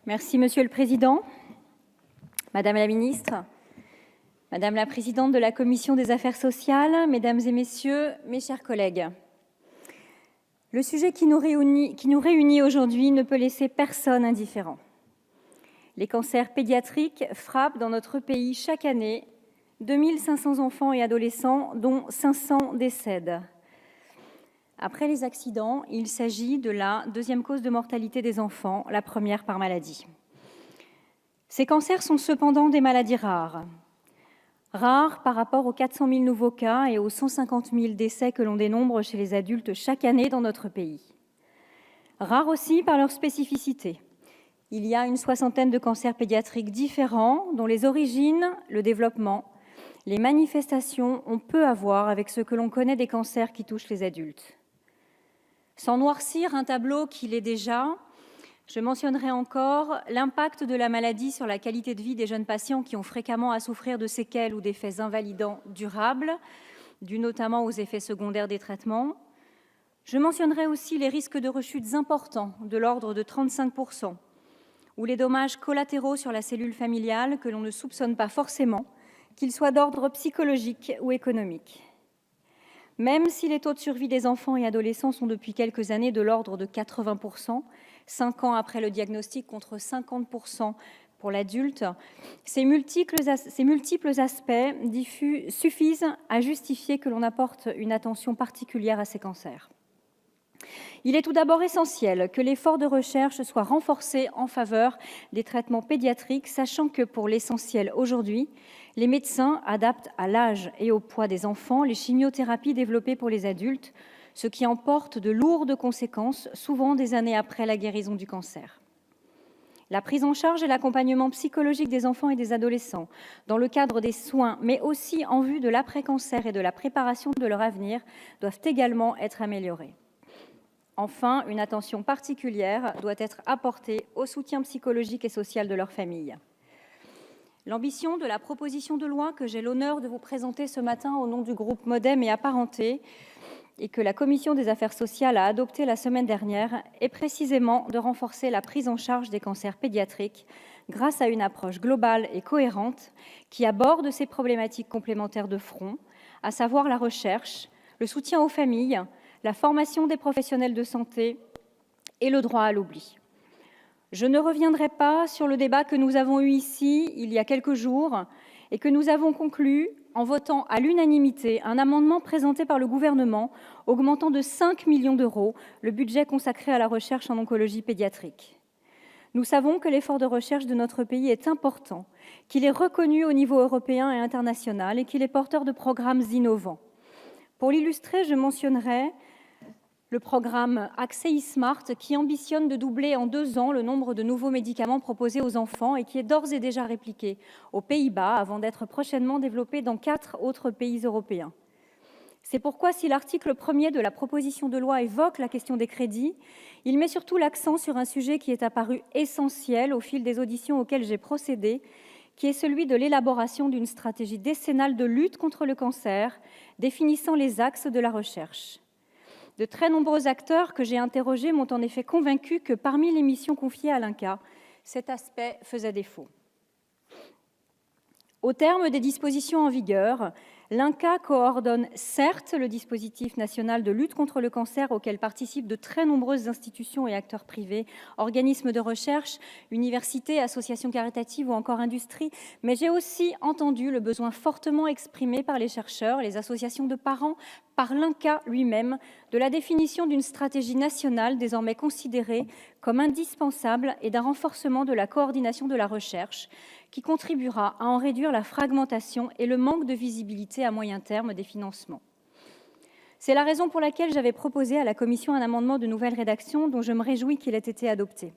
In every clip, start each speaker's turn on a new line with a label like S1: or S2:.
S1: Merci, Monsieur le Président. Madame la Ministre, Madame la Présidente de la Commission des Affaires sociales, Mesdames et Messieurs, mes chers collègues, le sujet qui nous réunit aujourd'hui ne peut laisser personne indifférent. Les cancers pédiatriques frappent dans notre pays chaque année 2500 enfants et adolescents, dont 500 décèdent. Après les accidents, il s'agit de la deuxième cause de mortalité des enfants, la première par maladie. Ces cancers sont cependant des maladies rares. Rares par rapport aux 400 000 nouveaux cas et aux 150 000 décès que l'on dénombre chez les adultes chaque année dans notre pays. Rares aussi par leur spécificité. Il y a une soixantaine de cancers pédiatriques différents dont les origines, le développement, les manifestations ont peu à voir avec ce que l'on connaît des cancers qui touchent les adultes. Sans noircir un tableau qui l'est déjà, je mentionnerai encore l'impact de la maladie sur la qualité de vie des jeunes patients qui ont fréquemment à souffrir de séquelles ou d'effets invalidants durables, dus notamment aux effets secondaires des traitements. Je mentionnerai aussi les risques de rechutes importants, de l'ordre de 35%, ou les dommages collatéraux sur la cellule familiale que l'on ne soupçonne pas forcément, qu'ils soient d'ordre psychologique ou économique. Même si les taux de survie des enfants et adolescents sont depuis quelques années de l'ordre de 80%, 5 ans après le diagnostic contre 50% pour l'adulte, ces multiples aspects suffisent à justifier que l'on apporte une attention particulière à ces cancers. Il est tout d'abord essentiel que l'effort de recherche soit renforcé en faveur des traitements pédiatriques, sachant que pour l'essentiel aujourd'hui, les médecins adaptent à l'âge et au poids des enfants les chimiothérapies développées pour les adultes, ce qui emporte de lourdes conséquences, souvent des années après la guérison du cancer. La prise en charge et l'accompagnement psychologique des enfants et des adolescents, dans le cadre des soins, mais aussi en vue de l'après-cancer et de la préparation de leur avenir, doivent également être améliorés. Enfin, une attention particulière doit être apportée au soutien psychologique et social de leurs familles. L'ambition de la proposition de loi que j'ai l'honneur de vous présenter ce matin au nom du groupe Modem et Apparentés et que la Commission des Affaires sociales a adoptée la semaine dernière est précisément de renforcer la prise en charge des cancers pédiatriques grâce à une approche globale et cohérente qui aborde ces problématiques complémentaires de front, à savoir la recherche, le soutien aux familles, la formation des professionnels de santé et le droit à l'oubli. Je ne reviendrai pas sur le débat que nous avons eu ici il y a quelques jours et que nous avons conclu en votant à l'unanimité un amendement présenté par le gouvernement augmentant de 5 millions d'euros le budget consacré à la recherche en oncologie pédiatrique. Nous savons que l'effort de recherche de notre pays est important, qu'il est reconnu au niveau européen et international et qu'il est porteur de programmes innovants. Pour l'illustrer, je mentionnerai le programme Accès e-Smart qui ambitionne de doubler en 2 ans le nombre de nouveaux médicaments proposés aux enfants et qui est d'ores et déjà répliqué aux Pays-Bas avant d'être prochainement développé dans 4 autres pays européens. C'est pourquoi, si l'article 1er de la proposition de loi évoque la question des crédits, il met surtout l'accent sur un sujet qui est apparu essentiel au fil des auditions auxquelles j'ai procédé, qui est celui de l'élaboration d'une stratégie décennale de lutte contre le cancer, définissant les axes de la recherche. De très nombreux acteurs que j'ai interrogés m'ont en effet convaincu que parmi les missions confiées à l'INCa, cet aspect faisait défaut. Au terme des dispositions en vigueur, l'INCa coordonne certes le dispositif national de lutte contre le cancer auquel participent de très nombreuses institutions et acteurs privés, organismes de recherche, universités, associations caritatives ou encore industries, mais j'ai aussi entendu le besoin fortement exprimé par les chercheurs, les associations de parents, par l'INCa lui-même, de la définition d'une stratégie nationale désormais considérée comme indispensable et d'un renforcement de la coordination de la recherche qui contribuera à en réduire la fragmentation et le manque de visibilité à moyen terme des financements. C'est la raison pour laquelle j'avais proposé à la Commission un amendement de nouvelle rédaction dont je me réjouis qu'il ait été adopté.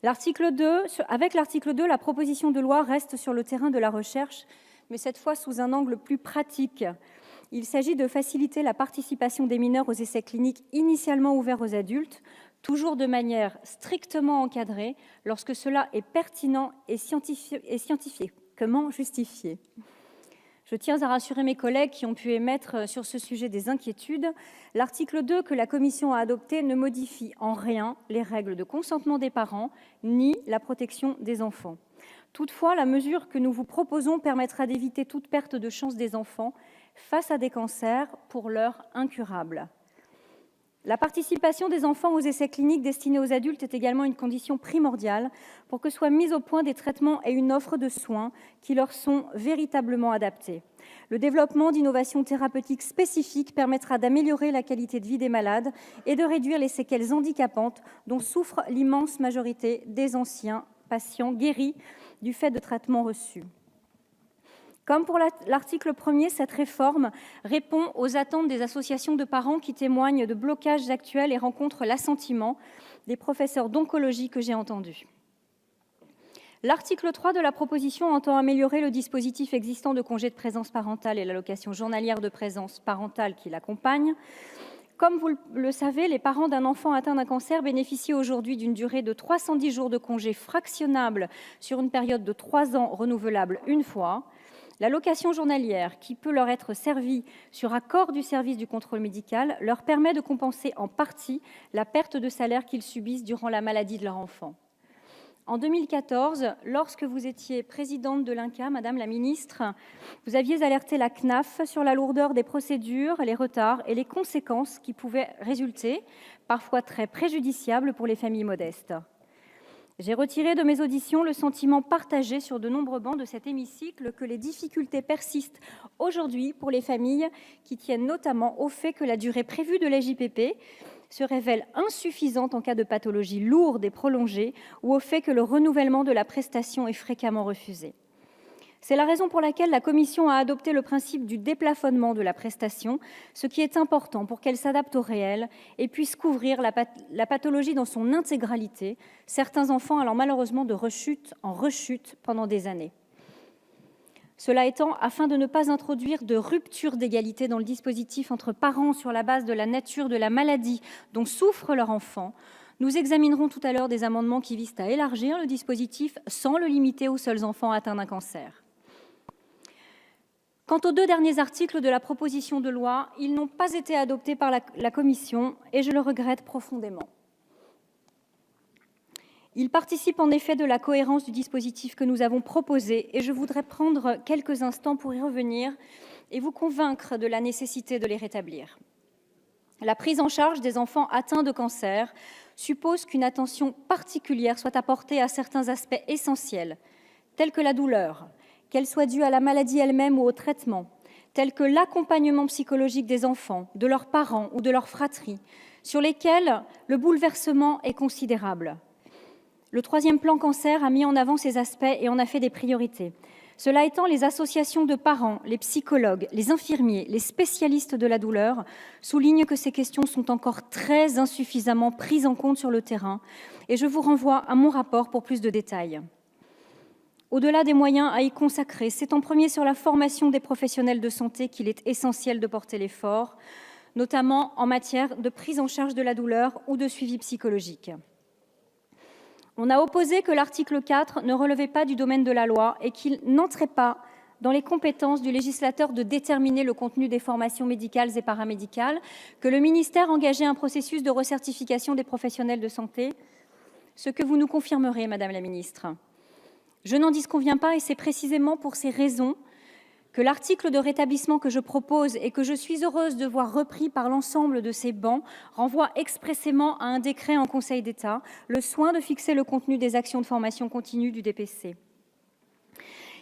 S1: Avec l'article 2, la proposition de loi reste sur le terrain de la recherche, mais cette fois sous un angle plus pratique. Il s'agit de faciliter la participation des mineurs aux essais cliniques initialement ouverts aux adultes, toujours de manière strictement encadrée, lorsque cela est pertinent et scientifiquement justifié. Je tiens à rassurer mes collègues qui ont pu émettre sur ce sujet des inquiétudes. L'article 2 que la Commission a adopté ne modifie en rien les règles de consentement des parents ni la protection des enfants. Toutefois, la mesure que nous vous proposons permettra d'éviter toute perte de chance des enfants face à des cancers pour l'heure incurables. La participation des enfants aux essais cliniques destinés aux adultes est également une condition primordiale pour que soient mis au point des traitements et une offre de soins qui leur sont véritablement adaptés. Le développement d'innovations thérapeutiques spécifiques permettra d'améliorer la qualité de vie des malades et de réduire les séquelles handicapantes dont souffre l'immense majorité des anciens patients guéris du fait de traitements reçus. Comme pour l'article 1er, cette réforme répond aux attentes des associations de parents qui témoignent de blocages actuels et rencontrent l'assentiment des professeurs d'oncologie que j'ai entendus. L'article 3 de la proposition entend améliorer le dispositif existant de congé de présence parentale et l'allocation journalière de présence parentale qui l'accompagne. Comme vous le savez, les parents d'un enfant atteint d'un cancer bénéficient aujourd'hui d'une durée de 310 jours de congé fractionnable sur une période de 3 ans renouvelable une fois. L'allocation journalière, qui peut leur être servie sur accord du service du contrôle médical, leur permet de compenser en partie la perte de salaire qu'ils subissent durant la maladie de leur enfant. En 2014, lorsque vous étiez présidente de l'INCa, Madame la Ministre, vous aviez alerté la CNAF sur la lourdeur des procédures, les retards et les conséquences qui pouvaient résulter, parfois très préjudiciables pour les familles modestes. J'ai retiré de mes auditions le sentiment partagé sur de nombreux bancs de cet hémicycle que les difficultés persistent aujourd'hui pour les familles qui tiennent notamment au fait que la durée prévue de l'AJPP se révèle insuffisante en cas de pathologie lourde et prolongée ou au fait que le renouvellement de la prestation est fréquemment refusé. C'est la raison pour laquelle la Commission a adopté le principe du déplafonnement de la prestation, ce qui est important pour qu'elle s'adapte au réel et puisse couvrir la pathologie dans son intégralité, certains enfants allant malheureusement de rechute en rechute pendant des années. Cela étant, afin de ne pas introduire de rupture d'égalité dans le dispositif entre parents sur la base de la nature de la maladie dont souffre leur enfant, nous examinerons tout à l'heure des amendements qui visent à élargir le dispositif sans le limiter aux seuls enfants atteints d'un cancer. Quant aux 2 derniers articles de la proposition de loi, ils n'ont pas été adoptés par la Commission et je le regrette profondément. Ils participent en effet de la cohérence du dispositif que nous avons proposé et je voudrais prendre quelques instants pour y revenir et vous convaincre de la nécessité de les rétablir. La prise en charge des enfants atteints de cancer suppose qu'une attention particulière soit apportée à certains aspects essentiels, tels que la douleur, qu'elle soit due à la maladie elle-même ou au traitement, tels que l'accompagnement psychologique des enfants, de leurs parents ou de leurs fratries, sur lesquels le bouleversement est considérable. Le 3e plan cancer a mis en avant ces aspects et en a fait des priorités. Cela étant, les associations de parents, les psychologues, les infirmiers, les spécialistes de la douleur soulignent que ces questions sont encore très insuffisamment prises en compte sur le terrain et je vous renvoie à mon rapport pour plus de détails. Au-delà des moyens à y consacrer, c'est en premier sur la formation des professionnels de santé qu'il est essentiel de porter l'effort, notamment en matière de prise en charge de la douleur ou de suivi psychologique. On a opposé que l'article 4 ne relevait pas du domaine de la loi et qu'il n'entrait pas dans les compétences du législateur de déterminer le contenu des formations médicales et paramédicales, que le ministère engageait un processus de recertification des professionnels de santé, ce que vous nous confirmerez, Madame la Ministre. Je n'en disconviens pas et c'est précisément pour ces raisons que l'article de rétablissement que je propose et que je suis heureuse de voir repris par l'ensemble de ces bancs renvoie expressément à un décret en Conseil d'État le soin de fixer le contenu des actions de formation continue du DPC.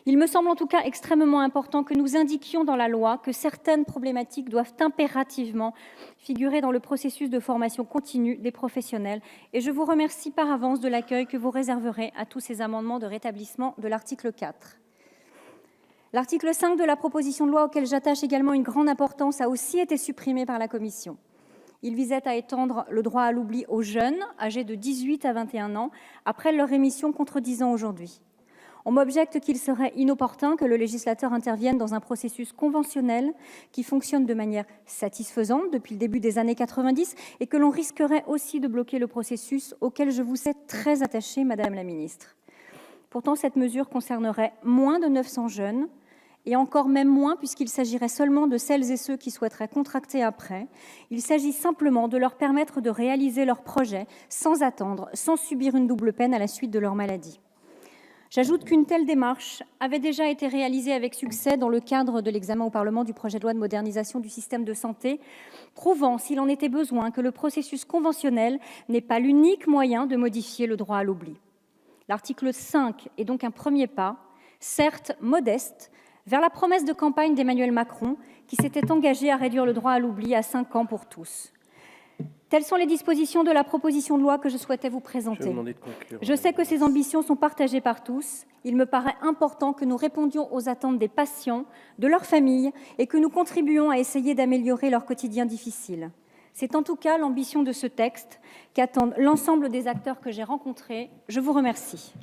S1: Il me semble en tout cas extrêmement important que nous indiquions dans la loi que certaines problématiques doivent impérativement figurer dans le processus de formation continue des professionnels et je vous remercie par avance de l'accueil que vous réserverez à tous ces amendements de rétablissement de l'article 4. L'article 5 de la proposition de loi, auquel j'attache également une grande importance, a aussi été supprimé par la Commission. Il visait à étendre le droit à l'oubli aux jeunes, âgés de 18 à 21 ans, après leur rémission contre 10 ans aujourd'hui. On m'objecte qu'il serait inopportun que le législateur intervienne dans un processus conventionnel qui fonctionne de manière satisfaisante depuis le début des années 90 et que l'on risquerait aussi de bloquer le processus auquel je vous sais très attachée, Madame la Ministre. Pourtant, cette mesure concernerait moins de 900 jeunes et encore même moins puisqu'il s'agirait seulement de celles et ceux qui souhaiteraient contracter après. Il s'agit simplement de leur permettre de réaliser leurs projets sans attendre, sans subir une double peine à la suite de leur maladie. J'ajoute qu'une telle démarche avait déjà été réalisée avec succès dans le cadre de l'examen au Parlement du projet de loi de modernisation du système de santé, prouvant, s'il en était besoin, que le processus conventionnel n'est pas l'unique moyen de modifier le droit à l'oubli. L'article 5 est donc un premier pas, certes modeste, vers la promesse de campagne d'Emmanuel Macron, qui s'était engagé à réduire le droit à l'oubli à 5 ans pour tous. Telles sont les dispositions de la proposition de loi que je souhaitais vous présenter. Je sais que ces ambitions sont partagées par tous. Il me paraît important que nous répondions aux attentes des patients, de leurs familles, et que nous contribuions à essayer d'améliorer leur quotidien difficile. C'est en tout cas l'ambition de ce texte qu'attendent l'ensemble des acteurs que j'ai rencontrés. Je vous remercie.